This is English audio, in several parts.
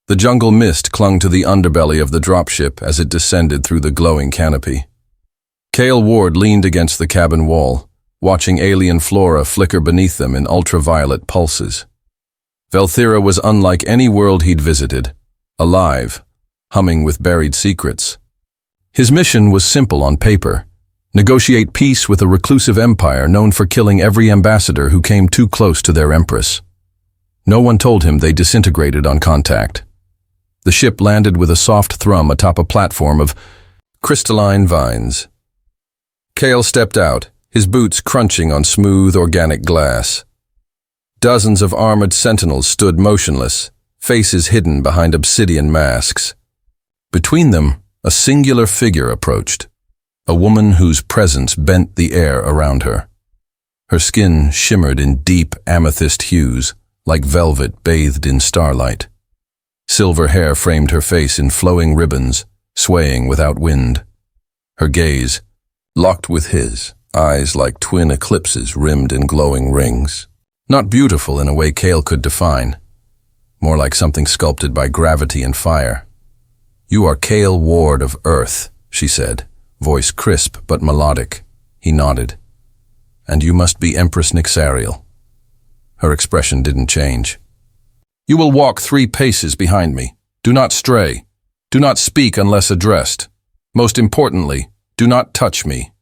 The jungle mist clung to the underbelly of the dropship as it descended through the glowing canopy. Cale Ward leaned against the cabin wall, watching alien flora flicker beneath them in ultraviolet pulses. Velthira was unlike any world he'd visited, alive, humming with buried secrets. His mission was simple on paper: negotiate peace with a reclusive empire known for killing every ambassador who came too close to their Empress. No one told him they disintegrated on contact. The ship landed with a soft thrum atop a platform of crystalline vines. Cale stepped out, his boots crunching on smooth, organic glass. Dozens of armored sentinels stood motionless, faces hidden behind obsidian masks. Between them, a singular figure approached, a woman whose presence bent the air around her. Her skin shimmered in deep amethyst hues, like velvet bathed in starlight. Silver hair framed her face in flowing ribbons, swaying without wind. Her gaze, locked with his, eyes like twin eclipses rimmed in glowing rings. Not beautiful in a way Cale could define, more like something sculpted by gravity and fire. "You are Cale Ward of Earth," she said, voice crisp but melodic. He nodded. "And you must be Empress Nixariel." Her expression didn't change. "You will walk 3 paces behind me. Do not stray. Do not speak unless addressed. Most importantly, do not touch me."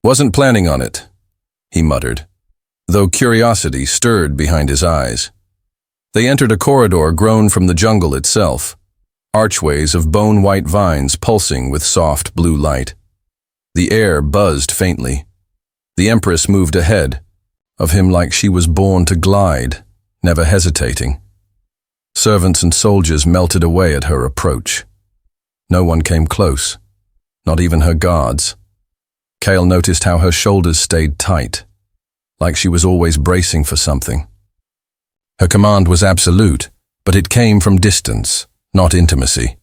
"Wasn't planning on it," he muttered, though curiosity stirred behind his eyes. They entered a corridor grown from the jungle itself, archways of bone-white vines pulsing with soft blue light. The air buzzed faintly. The Empress moved ahead, of him like she was born to glide, never hesitating. Servants and soldiers melted away at her approach. No one came close, not even her guards. Cale noticed how her shoulders stayed tight, like she was always bracing for something. Her command was absolute, but it came from distance, not intimacy.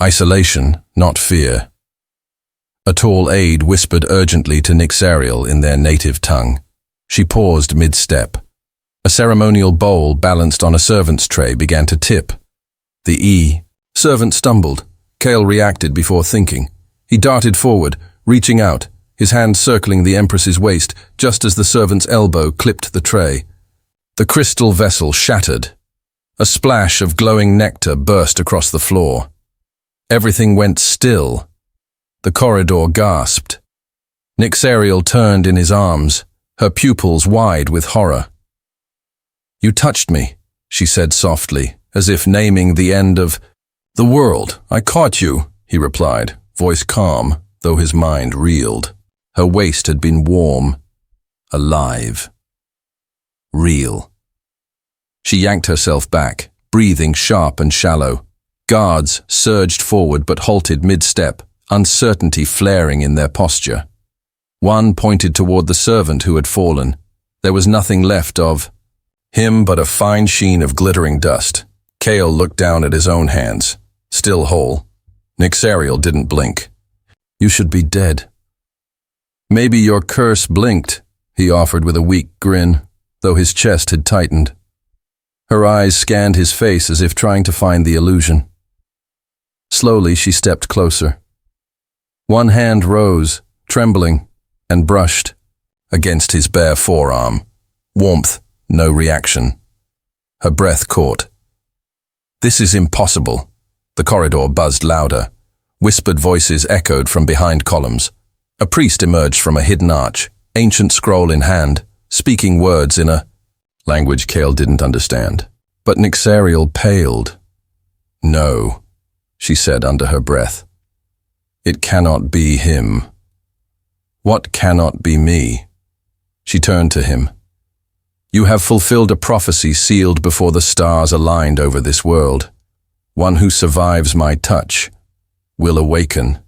Isolation, not fear. A tall aide whispered urgently to Nixariel in their native tongue. She paused mid-step. A ceremonial bowl balanced on a servant's tray began to tip. The servant stumbled. Cale reacted before thinking. He darted forward, reaching out, his hand circling the Empress's waist just as the servant's elbow clipped the tray. The crystal vessel shattered. A splash of glowing nectar burst across the floor. Everything went still. The corridor gasped. Nixariel turned in his arms, her pupils wide with horror. "You touched me," she said softly, as if naming the end of the world. "I caught you," he replied, voice calm, though his mind reeled. Her waist had been warm, alive, real. She yanked herself back, breathing sharp and shallow. Guards surged forward but halted mid-step, uncertainty flaring in their posture. One pointed toward the servant who had fallen. There was nothing left of him but a fine sheen of glittering dust. Cale looked down at his own hands, still whole. Nixariel didn't blink. "You should be dead." "Maybe your curse blinked," he offered with a weak grin, though his chest had tightened. Her eyes scanned his face as if trying to find the illusion. Slowly she stepped closer. One hand rose, trembling, and brushed against his bare forearm. Warmth, no reaction. Her breath caught. "This is impossible." The corridor buzzed louder. Whispered voices echoed from behind columns. A priest emerged from a hidden arch, ancient scroll in hand, speaking words in a language Cale didn't understand. But Nixariel paled. "No," she said under her breath. "It cannot be him." "What cannot be me?" She turned to him. "You have fulfilled a prophecy sealed before the stars aligned over this world. One who survives my touch will awaken."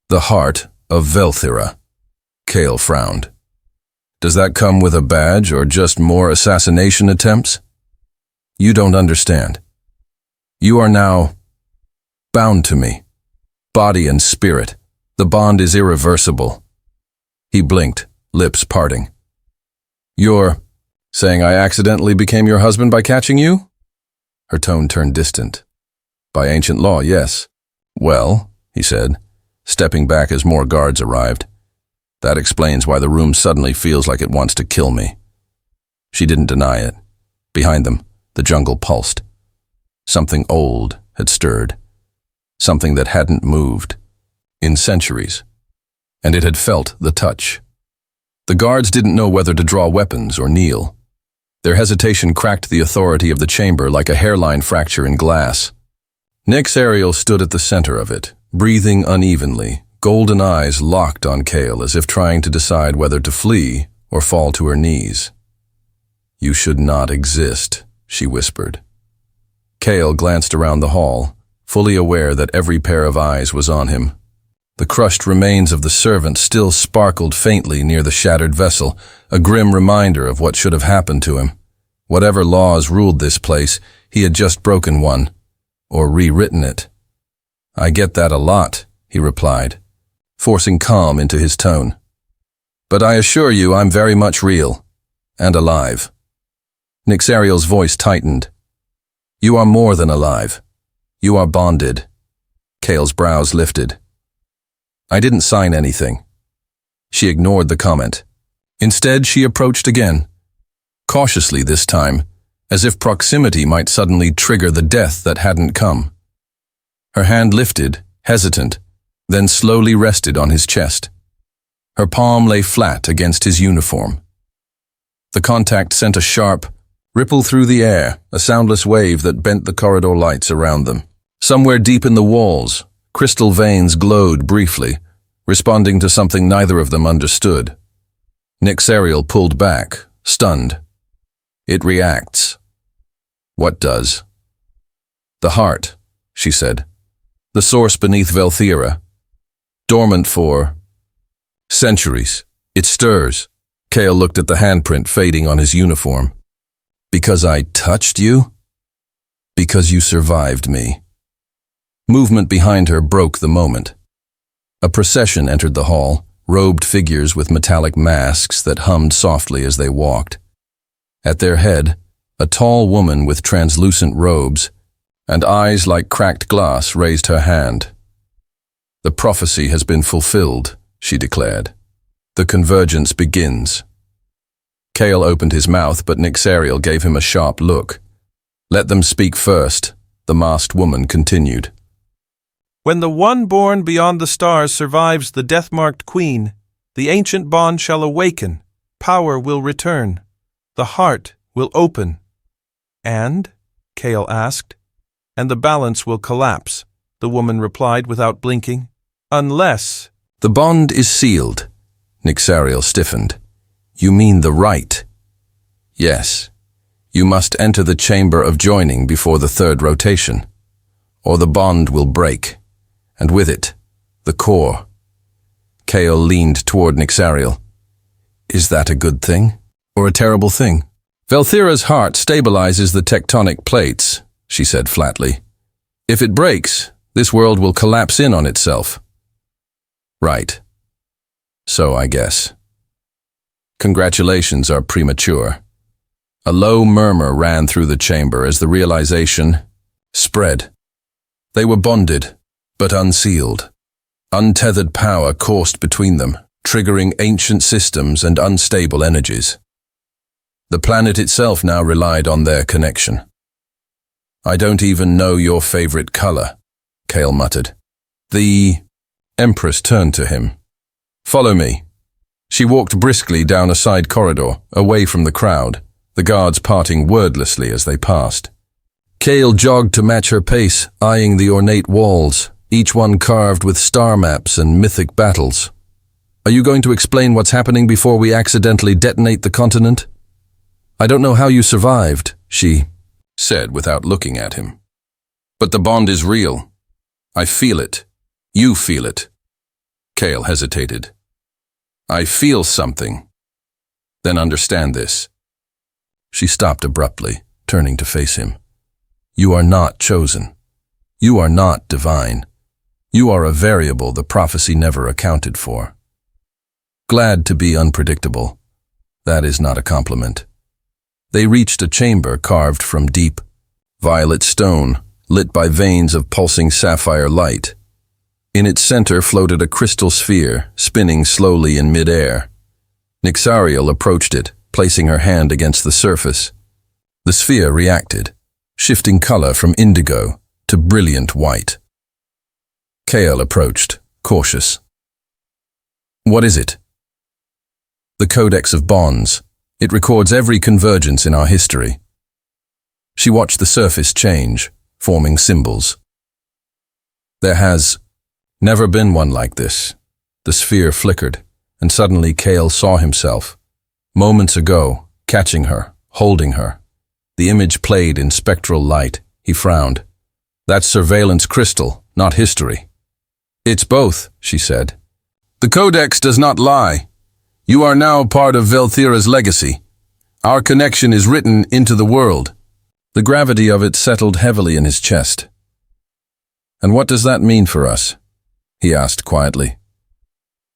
"The heart of Velthira," Cale frowned. "Does that come with a badge or just more assassination attempts?" "You don't understand. You are now bound to me, body and spirit. The bond is irreversible." He blinked, lips parting. "You're saying I accidentally became your husband by catching you?" Her tone turned distant. By ancient law, yes. Well, he said, stepping back as more guards arrived. That explains why the room suddenly feels like it wants to kill me. She didn't deny it. Behind them, the jungle pulsed. Something old had stirred. Something that hadn't moved in centuries. And it had felt the touch. The guards didn't know whether to draw weapons or kneel. Their hesitation cracked the authority of the chamber like a hairline fracture in glass. Nyx Ariel stood at the center of it, breathing unevenly, golden eyes locked on Kale as if trying to decide whether to flee or fall to her knees. "You should not exist," she whispered. Kale glanced around the hall, fully aware that every pair of eyes was on him. The crushed remains of the servant still sparkled faintly near the shattered vessel, a grim reminder of what should have happened to him. Whatever laws ruled this place, he had just broken one, or rewritten it. "I get that a lot," he replied, forcing calm into his tone. "But I assure you I'm very much real, and alive." Nyx Ariel's voice tightened. "You are more than alive. You are bonded." Kale's brows lifted. "I didn't sign anything." She ignored the comment. Instead, she approached again, cautiously this time, as if proximity might suddenly trigger the death that hadn't come. Her hand lifted, hesitant, then slowly rested on his chest. Her palm lay flat against his uniform. The contact sent a sharp ripple through the air, a soundless wave that bent the corridor lights around them. Somewhere deep in the walls, crystal veins glowed briefly, responding to something neither of them understood. Nyx Ariel pulled back, stunned. "It reacts." "What does?" "The heart," she said. "The source beneath Velthira. Dormant for centuries. It stirs." Kale looked at the handprint fading on his uniform. "Because I touched you?" "Because you survived me." Movement behind her broke the moment. A procession entered the hall, robed figures with metallic masks that hummed softly as they walked. At their head, a tall woman with translucent robes and eyes like cracked glass raised her hand. "The prophecy has been fulfilled," she declared. "The convergence begins." Kale opened his mouth, but Nyx Ariel gave him a sharp look. "Let them speak first," the masked woman continued. "When the one born beyond the stars survives the death-marked queen, the ancient bond shall awaken, power will return, the heart will open." "And?" Kale asked. "And the balance will collapse," the woman replied without blinking. "Unless—" "The bond is sealed." Nyx Ariel stiffened. "You mean the rite?" "Yes. You must enter the chamber of joining before the third rotation, or the bond will break. And with it, the core." Kale leaned toward Nyx Ariel. "Is that a good thing, or a terrible thing?" "Velthira's heart stabilizes the tectonic plates," she said flatly. "If it breaks, this world will collapse in on itself." "Right. So I guess." "Congratulations are premature." A low murmur ran through the chamber as the realization spread. They were bonded, but unsealed. Untethered power coursed between them, triggering ancient systems and unstable energies. The planet itself now relied on their connection. "I don't even know your favorite color," Kale muttered. The Empress turned to him. "Follow me." She walked briskly down a side corridor, away from the crowd, the guards parting wordlessly as they passed. Kale jogged to match her pace, eyeing the ornate walls, each one carved with star maps and mythic battles. "Are you going to explain what's happening before we accidentally detonate the continent?" "I don't know how you survived," she said without looking at him. "But the bond is real. I feel it. You feel it." Kale hesitated. "I feel something. Then understand this." She stopped abruptly, turning to face him. "You are not chosen. You are not divine. You are a variable the prophecy never accounted for." Glad to be unpredictable. That is not a compliment. They reached a chamber carved from deep, violet stone, lit by veins of pulsing sapphire light. In its center floated a crystal sphere, spinning slowly in mid-air. Nixariel approached it, placing her hand against the surface. The sphere reacted, shifting color from indigo to brilliant white. Kale approached, cautious. "What is it?" "The Codex of Bonds. It records every convergence in our history." She watched the surface change, forming symbols. "There has never been one like this." The sphere flickered, and suddenly Kale saw himself, moments ago, catching her, holding her. The image played in spectral light. He frowned. "That's surveillance crystal, not history." "It's both," she said. "The Codex does not lie. You are now part of Velthira's legacy. Our connection is written into the world." The gravity of it settled heavily in his chest. "And what does that mean for us?" he asked quietly.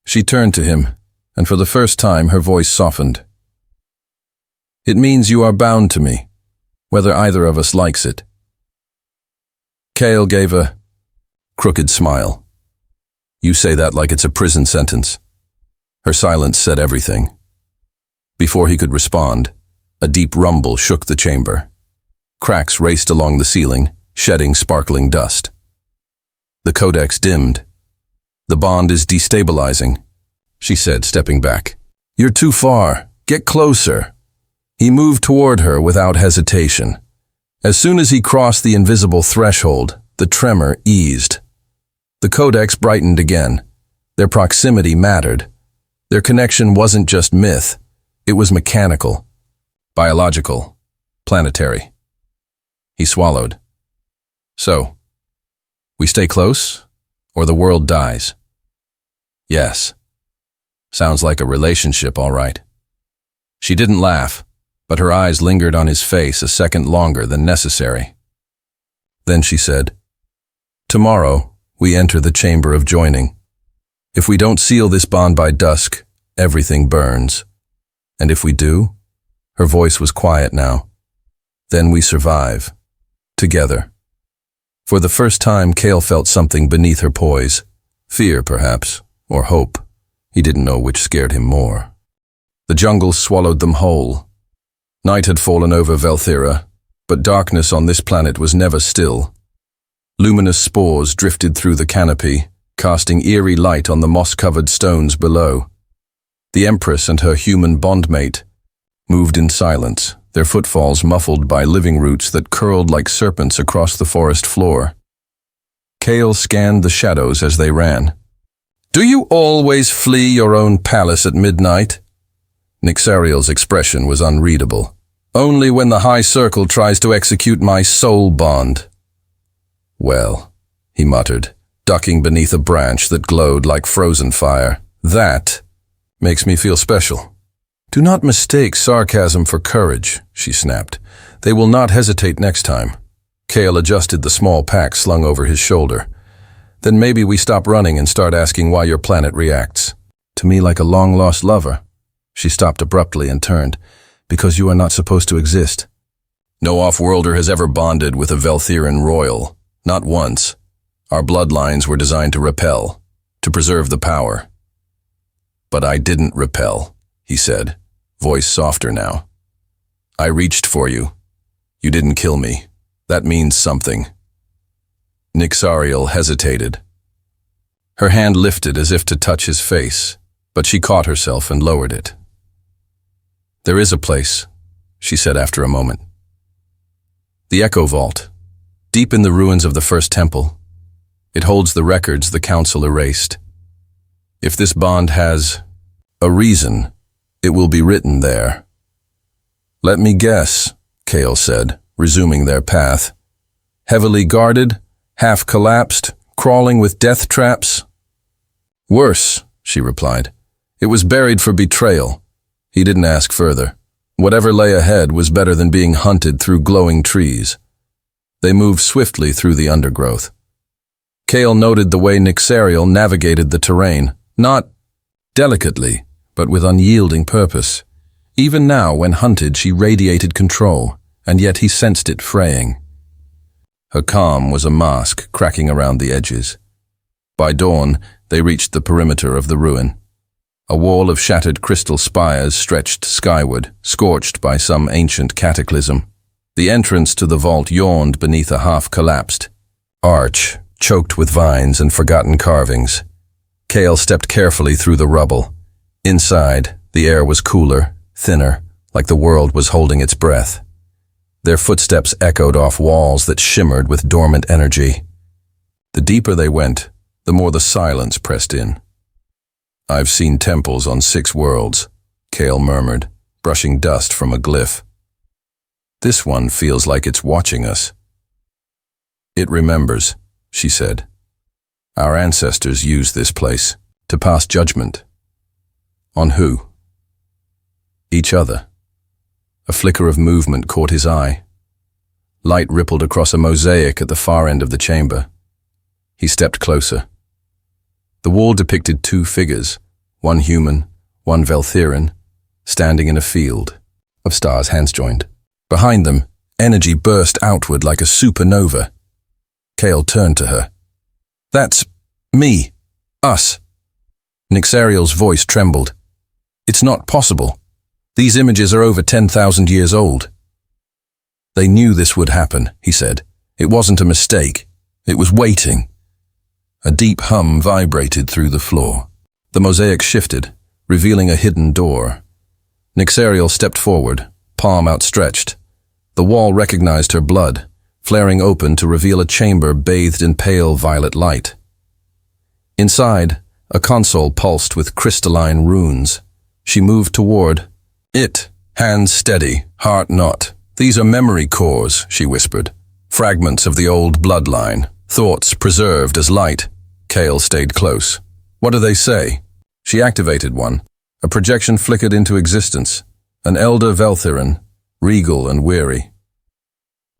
She turned to him, and for the first time her voice softened. "It means you are bound to me, whether either of us likes it." Kale gave a crooked smile. "You say that like it's a prison sentence." Her silence said everything. Before he could respond, a deep rumble shook the chamber. Cracks raced along the ceiling, shedding sparkling dust. The Codex dimmed. "The bond is destabilizing," she said, stepping back. "You're too far. Get closer." He moved toward her without hesitation. As soon as he crossed the invisible threshold, the tremor eased. The Codex brightened again. Their proximity mattered. Their connection wasn't just myth. It was mechanical, biological, planetary. He swallowed. "So, we stay close, or the world dies?" "Yes." "Sounds like a relationship, all right." She didn't laugh, but her eyes lingered on his face a second longer than necessary. Then she said, "Tomorrow, we enter the chamber of joining. If we don't seal this bond by dusk, everything burns. And if we do," her voice was quiet now, "then we survive. Together." For the first time, Kale felt something beneath her poise. Fear, perhaps, or hope. He didn't know which scared him more. The jungle swallowed them whole. Night had fallen over Velthira, but darkness on this planet was never still. Luminous spores drifted through the canopy, casting eerie light on the moss-covered stones below. The Empress and her human bondmate moved in silence, their footfalls muffled by living roots that curled like serpents across the forest floor. Kale scanned the shadows as they ran. "Do you always flee your own palace at midnight?" Nixariel's expression was unreadable. "Only when the High Circle tries to execute my soul bond." "Well," he muttered, ducking beneath a branch that glowed like frozen fire, "that makes me feel special." "Do not mistake sarcasm for courage," she snapped. "They will not hesitate next time." Kale adjusted the small pack slung over his shoulder. "Then maybe we stop running and start asking why your planet reacts. To me like a long-lost lover." She stopped abruptly and turned. "Because you are not supposed to exist." "No off-worlder has ever bonded with a Velthiran royal. Not once. Our bloodlines were designed to repel, to preserve the power." "But I didn't repel," he said, voice softer now. "I reached for you. You didn't kill me. That means something." Nixariel hesitated. Her hand lifted as if to touch his face, but she caught herself and lowered it. "There is a place," she said after a moment. "The Echo Vault, deep in the ruins of the First Temple. It holds the records the Council erased. If this bond has a reason, it will be written there." "Let me guess," Kale said, resuming their path. "Heavily guarded, half collapsed, crawling with death traps?" "Worse," she replied. "It was buried for betrayal." He didn't ask further. Whatever lay ahead was better than being hunted through glowing trees. They moved swiftly through the undergrowth. Kale noted the way Nixariel navigated the terrain, not delicately, but with unyielding purpose. Even now, when hunted, she radiated control, and yet he sensed it fraying. Her calm was a mask cracking around the edges. By dawn, they reached the perimeter of the ruin. A wall of shattered crystal spires stretched skyward, scorched by some ancient cataclysm. The entrance to the vault yawned beneath a half-collapsed arch, choked with vines and forgotten carvings. Cale stepped carefully through the rubble. Inside, the air was cooler, thinner, like the world was holding its breath. Their footsteps echoed off walls that shimmered with dormant energy. The deeper they went, the more the silence pressed in. "I've seen temples on 6 worlds," Cale murmured, brushing dust from a glyph. "This one feels like it's watching us." "It remembers," she said. "Our ancestors used this place to pass judgment." "On who?" "Each other." A flicker of movement caught his eye. Light rippled across a mosaic at the far end of the chamber. He stepped closer. The wall depicted 2 figures, one human, one Veltheran, standing in a field of stars hands joined. Behind them, energy burst outward like a supernova. Cale turned to her. "That's me. Us." Nixariel's voice trembled. "It's not possible. These images are over 10,000 years old." "They knew this would happen," he said. "It wasn't a mistake. It was waiting." A deep hum vibrated through the floor. The mosaic shifted, revealing a hidden door. Nixariel stepped forward, palm outstretched. The wall recognized her blood, flaring open to reveal a chamber bathed in pale violet light. Inside, a console pulsed with crystalline runes. She moved toward it, hands steady, heart not. "These are memory cores," she whispered. "Fragments of the old bloodline, thoughts preserved as light." Cale stayed close. "What do they say?" She activated one. A projection flickered into existence. An elder Veltheran, regal and weary.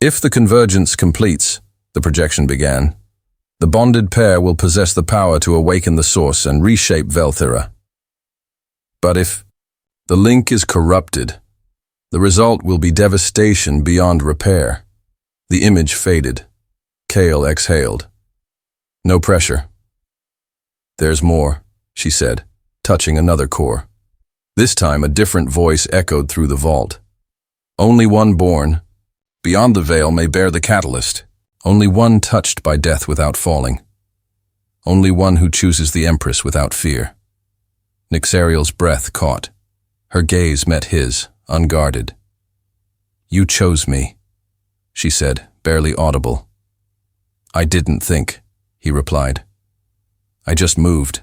"If the convergence completes," the projection began, "the bonded pair will possess the power to awaken the source and reshape Velthera. But if the link is corrupted, the result will be devastation beyond repair." The image faded. Cale exhaled. "No pressure." "There's more," she said, touching another core. This time a different voice echoed through the vault. "Only one born. Beyond the veil may bear the catalyst. Only one touched by death without falling. Only one who chooses the Empress without fear." Nixariel's breath caught. Her gaze met his, unguarded. "You chose me," she said, barely audible. "I didn't think," he replied. "I just moved."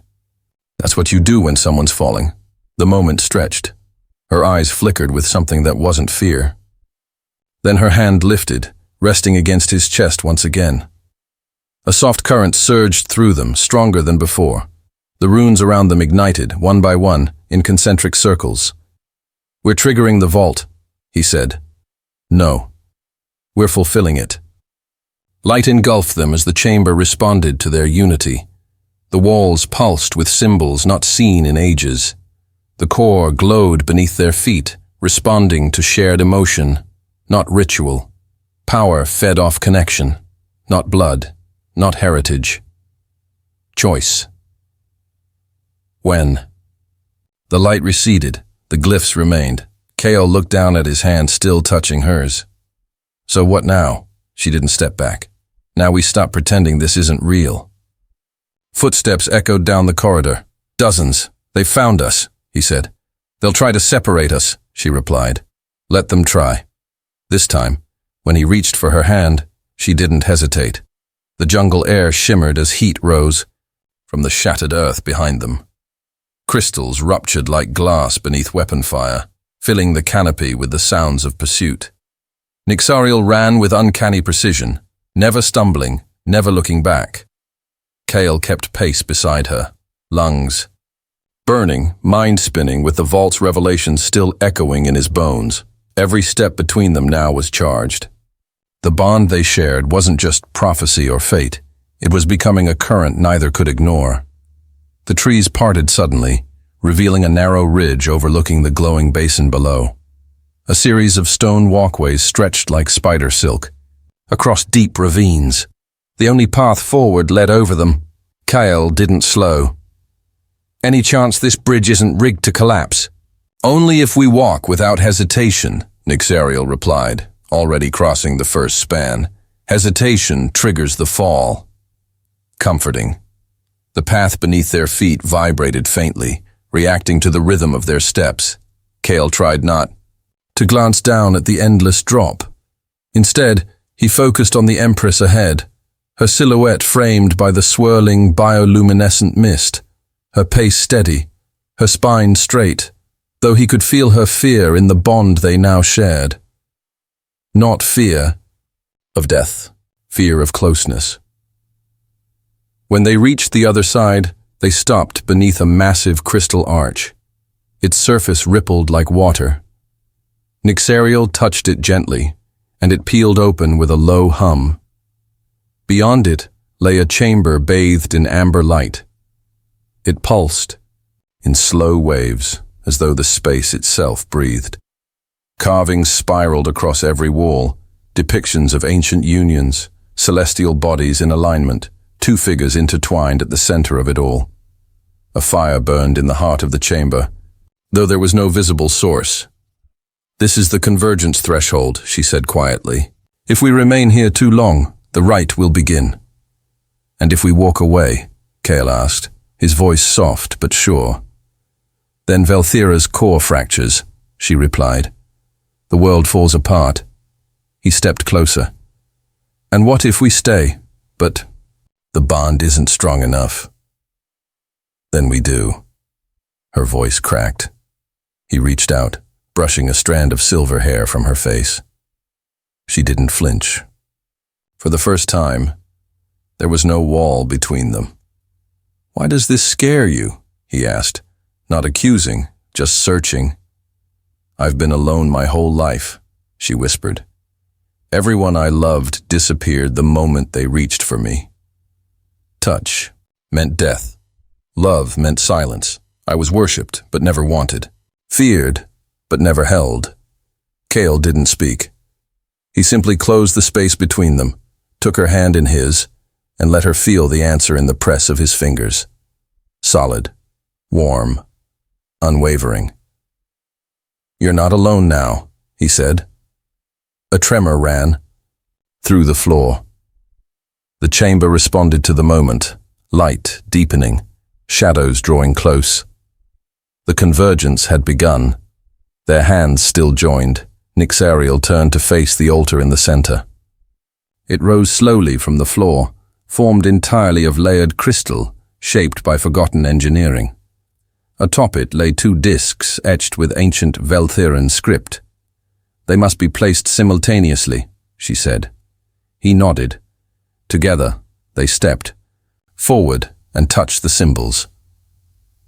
"That's what you do when someone's falling." The moment stretched. Her eyes flickered with something that wasn't fear. Then her hand lifted, resting against his chest once again. A soft current surged through them, stronger than before. The runes around them ignited, one by one, in concentric circles. "We're triggering the vault," he said. "No. We're fulfilling it." Light engulfed them as the chamber responded to their unity. The walls pulsed with symbols not seen in ages. The core glowed beneath their feet, responding to shared emotion, not ritual. Power fed off connection, not blood, not heritage. Choice. When? The light receded, the glyphs remained. Cale looked down at his hand still touching hers. "So what now?" She didn't step back. "Now we stop pretending this isn't real." Footsteps echoed down the corridor. "Dozens. They found us," he said. "They'll try to separate us," she replied. "Let them try." This time, when he reached for her hand, she didn't hesitate. The jungle air shimmered as heat rose from the shattered earth behind them. Crystals ruptured like glass beneath weapon fire, filling the canopy with the sounds of pursuit. Nixariel ran with uncanny precision, never stumbling, never looking back. Cale kept pace beside her, lungs burning, mind spinning with the vault's revelations still echoing in his bones. Every step between them now was charged. The bond they shared wasn't just prophecy or fate. It was becoming a current neither could ignore. The trees parted suddenly, revealing a narrow ridge overlooking the glowing basin below. A series of stone walkways stretched like spider silk, across deep ravines. The only path forward led over them. Kale didn't slow. "Any chance this bridge isn't rigged to collapse?" "Only if we walk without hesitation," Nixariel replied, already crossing the first span. "Hesitation triggers the fall." Comforting. The path beneath their feet vibrated faintly, reacting to the rhythm of their steps. Kale tried not to glance down at the endless drop. Instead, he focused on the Empress ahead, her silhouette framed by the swirling bioluminescent mist, her pace steady, her spine straight, though he could feel her fear in the bond they now shared. Not fear of death, fear of closeness. When they reached the other side, they stopped beneath a massive crystal arch. Its surface rippled like water. Nixariel touched it gently, and it peeled open with a low hum. Beyond it lay a chamber bathed in amber light. It pulsed, in slow waves, as though the space itself breathed. Carvings spiraled across every wall, depictions of ancient unions, celestial bodies in alignment, two figures intertwined at the center of it all. A fire burned in the heart of the chamber, though there was no visible source. "This is the convergence threshold," she said quietly. "If we remain here too long, the rite will begin." "And if we walk away?" Kale asked, his voice soft but sure. "Then Velthira's core fractures," she replied. "The world falls apart." He stepped closer. "And what if we stay? But the bond isn't strong enough." "Then we do." Her voice cracked. He reached out, brushing a strand of silver hair from her face. She didn't flinch. For the first time, there was no wall between them. "Why does this scare you?" he asked, not accusing, just searching. "I've been alone my whole life," she whispered. "Everyone I loved disappeared the moment they reached for me. Touch meant death. Love meant silence. I was worshipped, but never wanted. Feared, but never held." Kale didn't speak. He simply closed the space between them, took her hand in his, and let her feel the answer in the press of his fingers. Solid, warm, unwavering. "You're not alone now," he said. A tremor ran through the floor. The chamber responded to the moment, light deepening, shadows drawing close. The convergence had begun. Their hands still joined. Nixariel turned to face the altar in the center. It rose slowly from the floor, formed entirely of layered crystal, shaped by forgotten engineering. Atop it lay two discs etched with ancient Velthiran script. "They must be placed simultaneously," she said. He nodded. Together, they stepped forward and touched the symbols.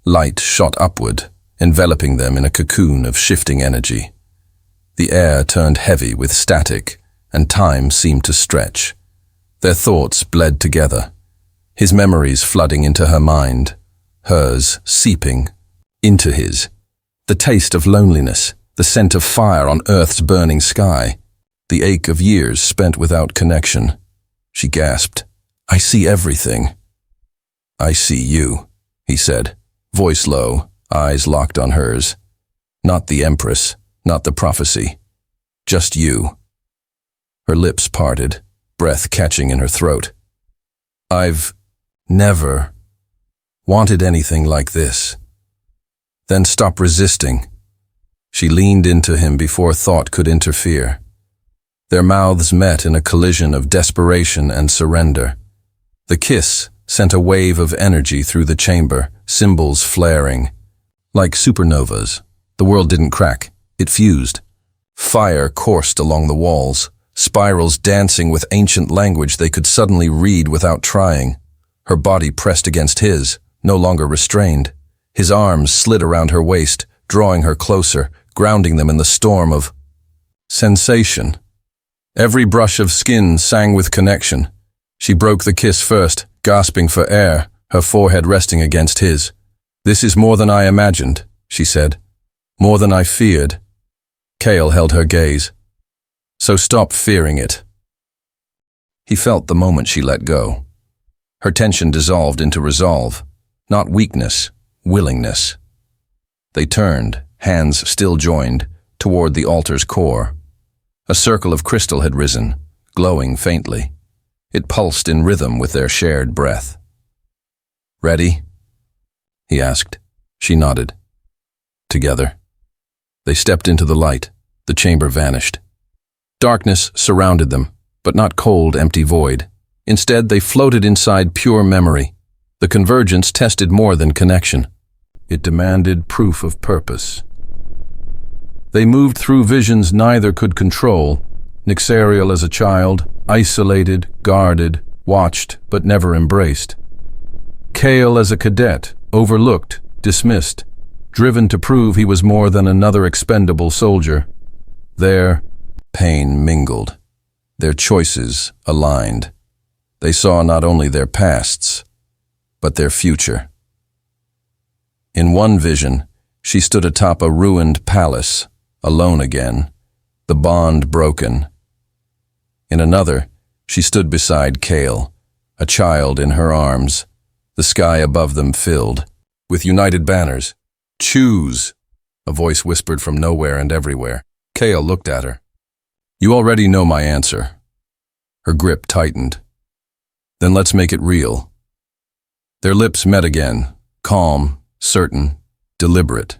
Light shot upward, enveloping them in a cocoon of shifting energy. The air turned heavy with static, and time seemed to stretch. Their thoughts bled together, his memories flooding into her mind, hers seeping into his. The taste of loneliness, the scent of fire on Earth's burning sky, the ache of years spent without connection. She gasped, "I see everything." "I see you," he said, voice low, eyes locked on hers. "Not the Empress, not the prophecy. Just you." Her lips parted, breath catching in her throat. "I've never wanted anything like this." "Then stop resisting." She leaned into him before thought could interfere. Their mouths met in a collision of desperation and surrender. The kiss sent a wave of energy through the chamber, symbols flaring. Like supernovas, the world didn't crack, it fused. Fire coursed along the walls, spirals dancing with ancient language they could suddenly read without trying. Her body pressed against his, no longer restrained. His arms slid around her waist, drawing her closer, grounding them in the storm of sensation. Every brush of skin sang with connection. She broke the kiss first, gasping for air, her forehead resting against his. "This is more than I imagined," she said. "More than I feared." Kale held her gaze. "So stop fearing it." He felt the moment she let go. Her tension dissolved into resolve, not weakness, willingness. They turned, hands still joined, toward the altar's core. A circle of crystal had risen, glowing faintly. It pulsed in rhythm with their shared breath. "Ready?" he asked. She nodded. Together. They stepped into the light. The chamber vanished. Darkness surrounded them, but not cold, empty void. Instead, they floated inside pure memory. The convergence tested more than connection. It demanded proof of purpose. They moved through visions neither could control. Nyxariel as a child, isolated, guarded, watched, but never embraced. Kale as a cadet, overlooked, dismissed, driven to prove he was more than another expendable soldier. There, pain mingled. Their choices aligned. They saw not only their pasts, but their future. In one vision, she stood atop a ruined palace, alone again, the bond broken. In another, she stood beside Kale, a child in her arms, the sky above them filled, with united banners. "Choose," a voice whispered from nowhere and everywhere. Kale looked at her. "You already know my answer." Her grip tightened. "Then let's make it real." Their lips met again, calm, certain, deliberate.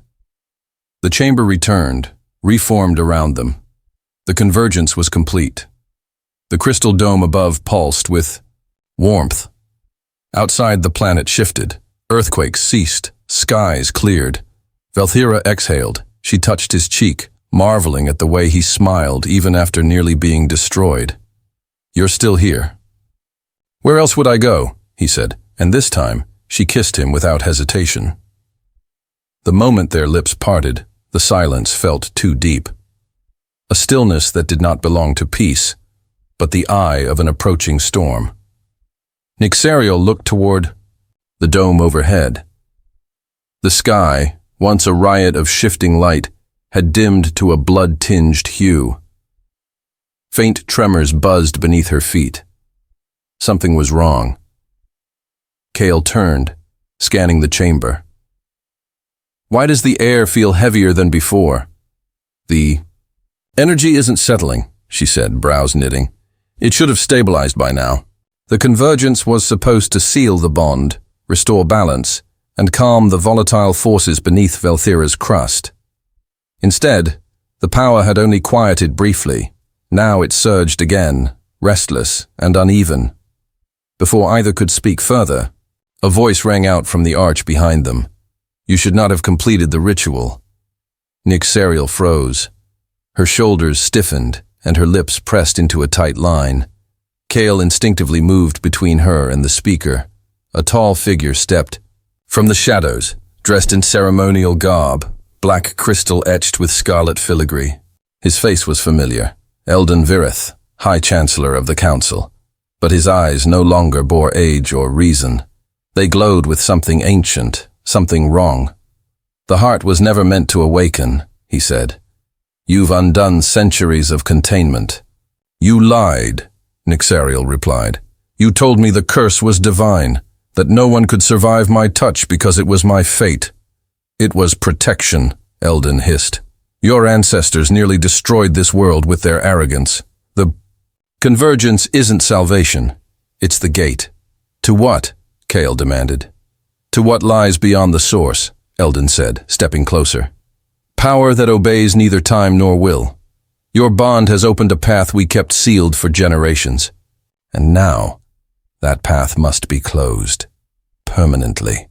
The chamber returned, reformed around them. The convergence was complete. The crystal dome above pulsed with warmth. Outside, the planet shifted. Earthquakes ceased. Skies cleared. Velthira exhaled. She touched his cheek, marveling at the way he smiled even after nearly being destroyed. "You're still here." "Where else would I go?" he said, and this time she kissed him without hesitation. The moment their lips parted, the silence felt too deep. A stillness that did not belong to peace, but the eye of an approaching storm. Nyxariel looked toward the dome overhead. The sky, once a riot of shifting light, had dimmed to a blood-tinged hue. Faint tremors buzzed beneath her feet. Something was wrong. Kale turned, scanning the chamber. "Why does the air feel heavier than before?" "The energy isn't settling," she said, brows knitting. "It should have stabilized by now." The convergence was supposed to seal the bond, restore balance, and calm the volatile forces beneath Velthira's crust. Instead, the power had only quieted briefly. Now it surged again, restless and uneven. Before either could speak further, a voice rang out from the arch behind them. "You should not have completed the ritual." Nyxariel froze. Her shoulders stiffened, and her lips pressed into a tight line. Kale instinctively moved between her and the speaker. A tall figure stepped from the shadows, dressed in ceremonial garb, black crystal etched with scarlet filigree. His face was familiar. Eldon Virith, High Chancellor of the Council. But his eyes no longer bore age or reason. They glowed with something ancient, something wrong. "The heart was never meant to awaken," he said. "You've undone centuries of containment." "You lied," Nyxariel replied. "You told me the curse was divine, that no one could survive my touch because it was my fate." "It was protection," Eldon hissed. "Your ancestors nearly destroyed this world with their arrogance. The convergence isn't salvation. It's the gate." "To what?" Kale demanded. "To what lies beyond the source," Eldon said, stepping closer. "Power that obeys neither time nor will. Your bond has opened a path we kept sealed for generations. And now, that path must be closed. Permanently."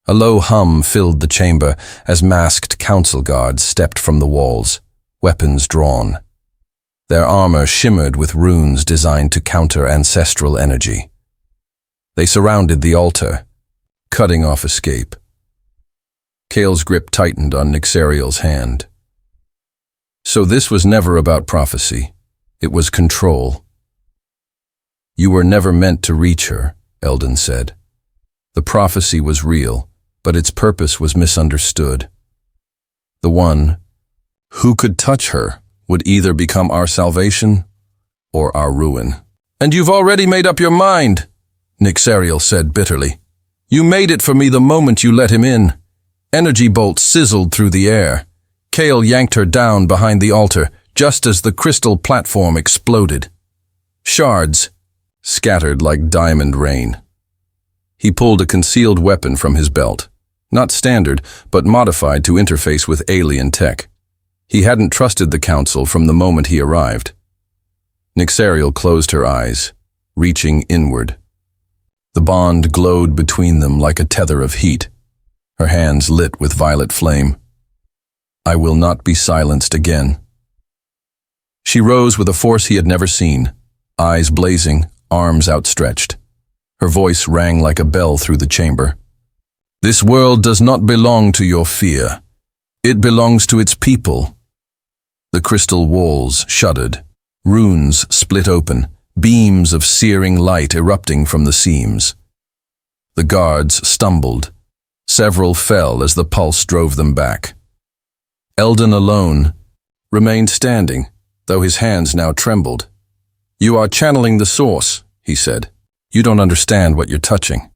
A low hum filled the chamber as masked council guards stepped from the walls, weapons drawn. Their armor shimmered with runes designed to counter ancestral energy. They surrounded the altar, cutting off escape. Kale's grip tightened on Nyxariel's hand. "So this was never about prophecy. It was control." "You were never meant to reach her," Eldon said. "The prophecy was real, but its purpose was misunderstood. The one who could touch her would either become our salvation or our ruin." And you've already made up your mind, Nyxariel said bitterly. You made it for me the moment you let him in. Energy bolts sizzled through the air. Kale yanked her down behind the altar just as the crystal platform exploded. Shards scattered like diamond rain. He pulled a concealed weapon from his belt. Not standard, but modified to interface with alien tech. He hadn't trusted the council from the moment he arrived. Nyxariel closed her eyes, reaching inward. The bond glowed between them like a tether of heat, her hands lit with violet flame. I will not be silenced again. She rose with a force he had never seen, eyes blazing, arms outstretched. Her voice rang like a bell through the chamber. This world does not belong to your fear. It belongs to its people. The crystal walls shuddered. Runes split open, beams of searing light erupting from the seams. The guards stumbled. Several fell as the pulse drove them back. Eldon alone remained standing, though his hands now trembled. You are channeling the source, he said. You don't understand what you're touching.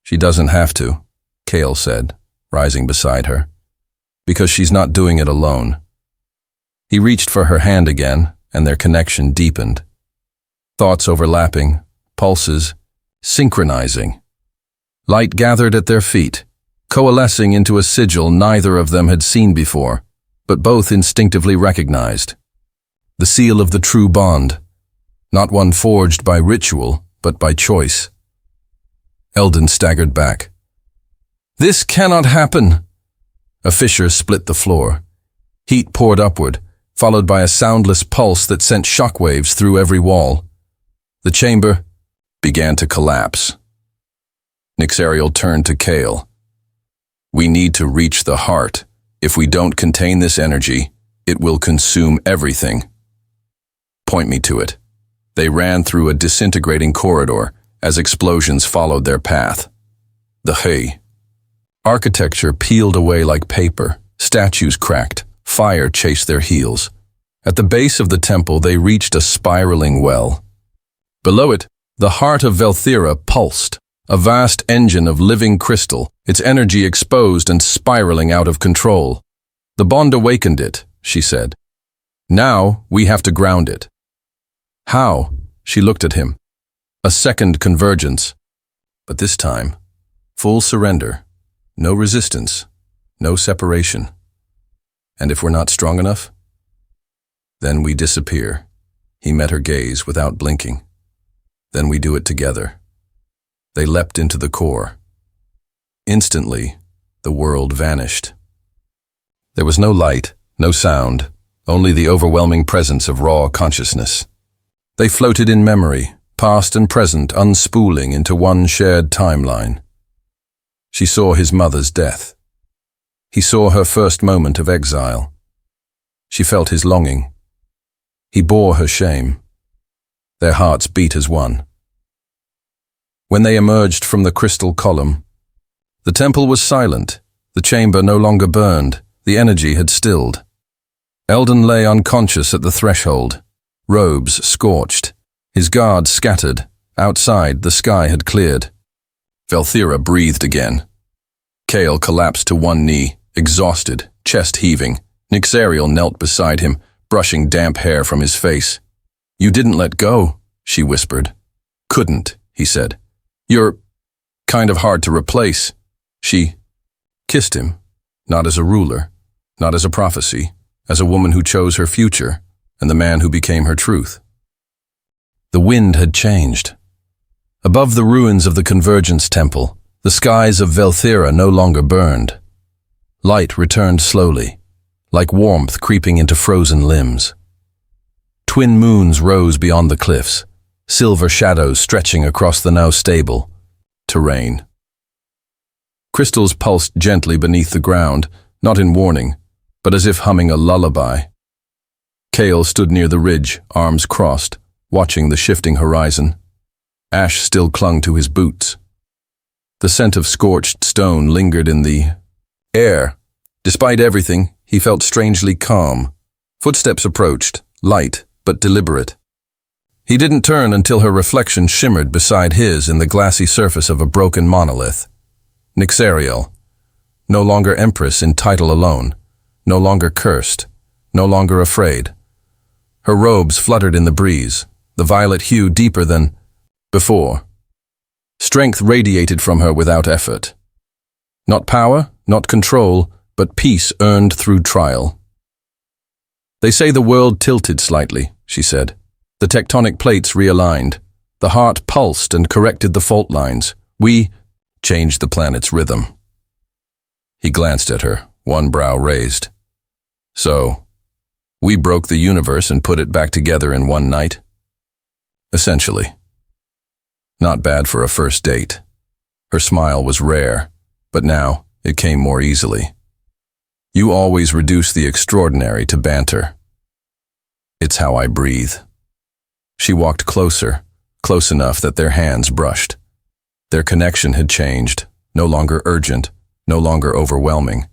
She doesn't have to, Kale said, rising beside her, because she's not doing it alone. He reached for her hand again, and their connection deepened. Thoughts overlapping, pulses synchronizing. Light gathered at their feet, coalescing into a sigil neither of them had seen before, but both instinctively recognized. The seal of the true bond, not one forged by ritual, but by choice. Eldon staggered back. This cannot happen. A fissure split the floor. Heat poured upward, followed by a soundless pulse that sent shockwaves through every wall. The chamber began to collapse. Nyxariel turned to Kale. We need to reach the heart. If we don't contain this energy, it will consume everything. Point me to it. They ran through a disintegrating corridor as explosions followed their path. The hay. Architecture peeled away like paper, statues cracked, fire chased their heels. At the base of the temple they reached a spiraling well. Below it, the heart of Velthira pulsed, a vast engine of living crystal, its energy exposed and spiraling out of control. The bond awakened it, she said. Now we have to ground it. How? She looked at him. A second convergence. But this time, full surrender. No resistance. No separation. And if we're not strong enough? Then we disappear. He met her gaze without blinking. Then we do it together. They leapt into the core. Instantly, the world vanished. There was no light, no sound, only the overwhelming presence of raw consciousness. They floated in memory, past and present unspooling into one shared timeline. She saw his mother's death. He saw her first moment of exile. She felt his longing. He bore her shame. Their hearts beat as one. When they emerged from the crystal column, the temple was silent. The chamber no longer burned. The energy had stilled. Eldon lay unconscious at the threshold, robes scorched, his guards scattered. Outside, the sky had cleared. Velthira breathed again. Kale collapsed to one knee, exhausted, chest heaving. Nyxariel knelt beside him, brushing damp hair from his face. You didn't let go, she whispered. Couldn't, he said. You're kind of hard to replace. She kissed him, not as a ruler, not as a prophecy, as a woman who chose her future, and the man who became her truth. The wind had changed. Above the ruins of the Convergence Temple, the skies of Velthira no longer burned. Light returned slowly, like warmth creeping into frozen limbs. Twin moons rose beyond the cliffs, silver shadows stretching across the now stable terrain. Crystals pulsed gently beneath the ground, not in warning, but as if humming a lullaby. Kale stood near the ridge, arms crossed, watching the shifting horizon. Ash still clung to his boots. The scent of scorched stone lingered in the air. Despite everything, he felt strangely calm. Footsteps approached, light but deliberate. He didn't turn until her reflection shimmered beside his in the glassy surface of a broken monolith. Nyxariel, no longer Empress in title alone, no longer cursed, no longer afraid. Her robes fluttered in the breeze, the violet hue deeper than before. Strength radiated from her without effort. Not power, not control, but peace earned through trial. They say the world tilted slightly, she said. The tectonic plates realigned. The heart pulsed and corrected the fault lines. We changed the planet's rhythm. He glanced at her, one brow raised. So, we broke the universe and put it back together in one night? Essentially. Not bad for a first date. Her smile was rare, but now it came more easily. You always reduce the extraordinary to banter. It's how I breathe. She walked closer, close enough that their hands brushed. Their connection had changed, no longer urgent, no longer overwhelming.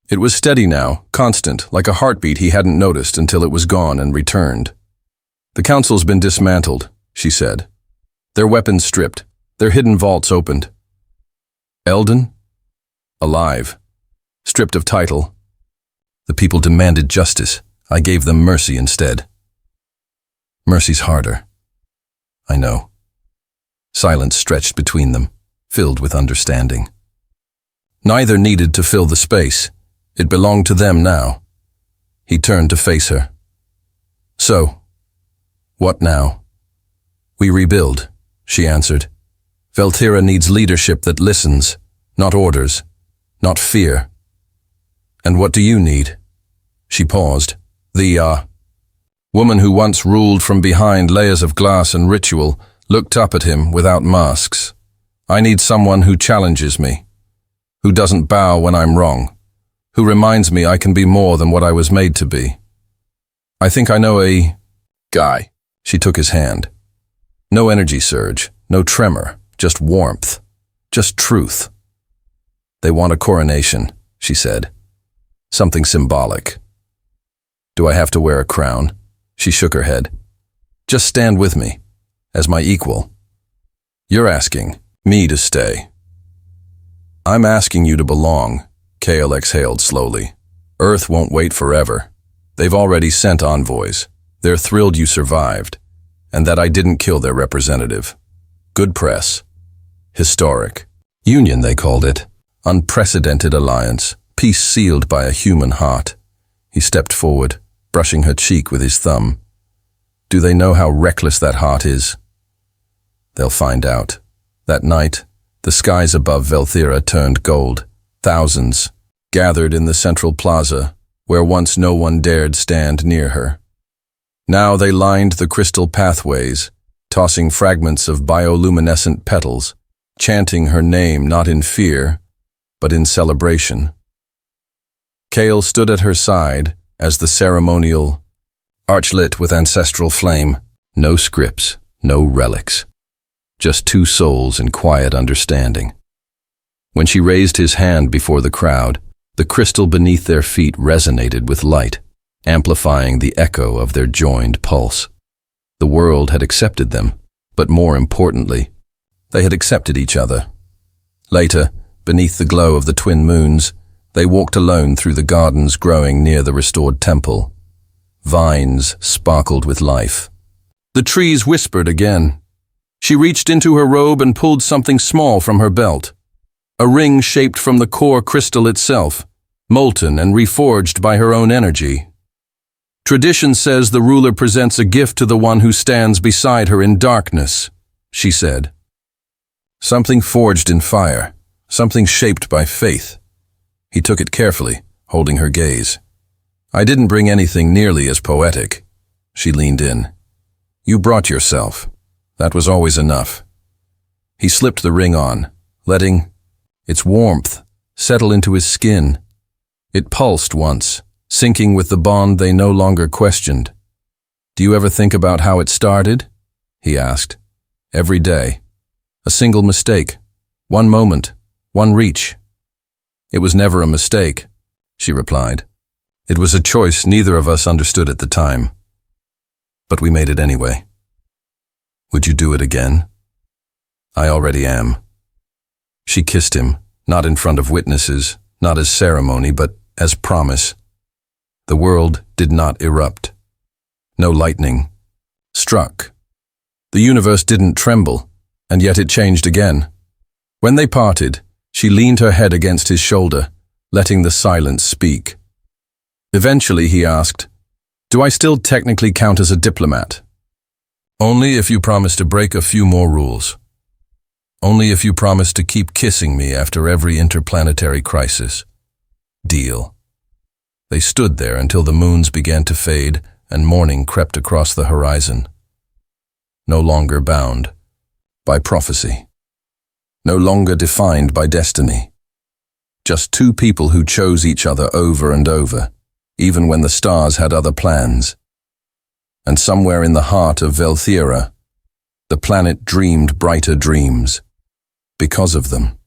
It was steady now, constant, like a heartbeat he hadn't noticed until it was gone and returned. The council's been dismantled, she said. Their weapons stripped, their hidden vaults opened. Eldon? Alive. Stripped of title. The people demanded justice. I gave them mercy instead. Mercy's harder. I know. Silence stretched between them, filled with understanding. Neither needed to fill the space. It belonged to them now. He turned to face her. So, what now? We rebuild, she answered. Veltira needs leadership that listens, not orders, not fear. And what do you need? She paused. The woman who once ruled from behind layers of glass and ritual looked up at him without masks. I need someone who challenges me, who doesn't bow when I'm wrong, who reminds me I can be more than what I was made to be. I think I know a guy. She took his hand. No energy surge, no tremor, just warmth, just truth. They want a coronation, she said. Something symbolic. Do I have to wear a crown? She shook her head. Just stand with me, as my equal. You're asking me to stay. I'm asking you to belong, Kale exhaled slowly. Earth won't wait forever. They've already sent envoys. They're thrilled you survived, and that I didn't kill their representative. Good press. Historic. Union, they called it. Unprecedented alliance. Peace sealed by a human heart. He stepped forward, brushing her cheek with his thumb. Do they know how reckless that heart is? They'll find out. That night, the skies above Veltira turned gold. Thousands gathered in the central plaza, where once no one dared stand near her. Now they lined the crystal pathways, tossing fragments of bioluminescent petals, chanting her name not in fear, but in celebration. Kale stood at her side as the ceremonial archlit with ancestral flame. No scripts, no relics. Just two souls in quiet understanding. When she raised his hand before the crowd, the crystal beneath their feet resonated with light, amplifying the echo of their joined pulse. The world had accepted them, but more importantly, they had accepted each other. Later, beneath the glow of the twin moons, they walked alone through the gardens growing near the restored temple. Vines sparkled with life. The trees whispered again. She reached into her robe and pulled something small from her belt. A ring shaped from the core crystal itself, molten and reforged by her own energy. Tradition says the ruler presents a gift to the one who stands beside her in darkness, she said. Something forged in fire, something shaped by faith. He took it carefully, holding her gaze. I didn't bring anything nearly as poetic. She leaned in. You brought yourself. That was always enough. He slipped the ring on, letting its warmth settle into his skin. It pulsed once, syncing with the bond they no longer questioned. Do you ever think about how it started? He asked. Every day. A single mistake. One moment. One reach. It was never a mistake, she replied. It was a choice neither of us understood at the time. But we made it anyway. Would you do it again? I already am. She kissed him, not in front of witnesses, not as ceremony, but as promise. The world did not erupt. No lightning struck. The universe didn't tremble, and yet it changed again. When they parted, she leaned her head against his shoulder, letting the silence speak. Eventually he asked, "Do I still technically count as a diplomat?" "Only if you promise to break a few more rules. Only if you promise to keep kissing me after every interplanetary crisis. Deal." They stood there until the moons began to fade and morning crept across the horizon. No longer bound by prophecy. No longer defined by destiny. Just two people who chose each other over and over, even when the stars had other plans. And somewhere in the heart of Velthera, the planet dreamed brighter dreams. Because of them.